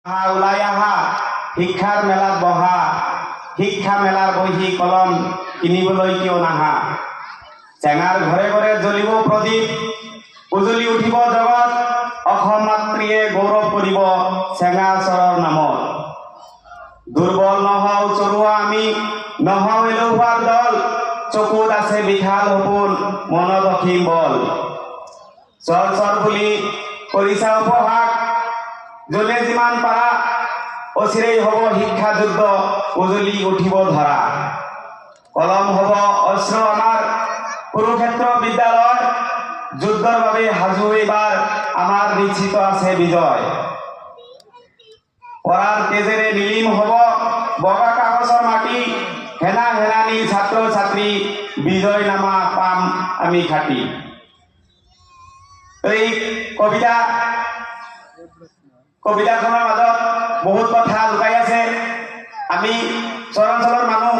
ওলাই আহা শিক্ষাৰ মেলাত বহা শিক্ষা মেলাৰ বহি কলম কিনিবলৈ কিয় নাহা চেঙাৰ ঘৰে ঘৰে জ্বলিব প্ৰদীপ উজলি উঠিব জগত অসম মাতৃয়ে গৌৰৱ কৰিব চেঙা চৰৰ নামত দুৰ্বল নহওঁ চৰুৱা আমি নহওঁ এলেহুৱাৰ দল চকুত আছে বিশাল সপোন মনত অসীম বল চৰ চৰ বুলি কৰিছা উপহাস জলে যিমান পাৰা অচিৰেই হ'ব শিক্ষা যুদ্ধ উজলি উঠিব ধৰা কলম হ'ব অস্ত্ৰ আমাৰ কুৰুক্ষেত্ৰ বিদ্যালয় যুদ্ধৰ বাবে সাজু এইবাৰ আমাৰ নিশ্চিত আছে বিজয় পঢ়াৰ তেজেৰে নীলিম হ'ব বগা কাগজৰ মাটি হেনা হেনানি ছাত্ৰ ছাত্ৰী বিজয় নামা পাম আমি খাটি এই কবিতাখনৰ মাজত বহুত কথা লুকাই আছে আমি চৰাঞ্চলৰ মানুহ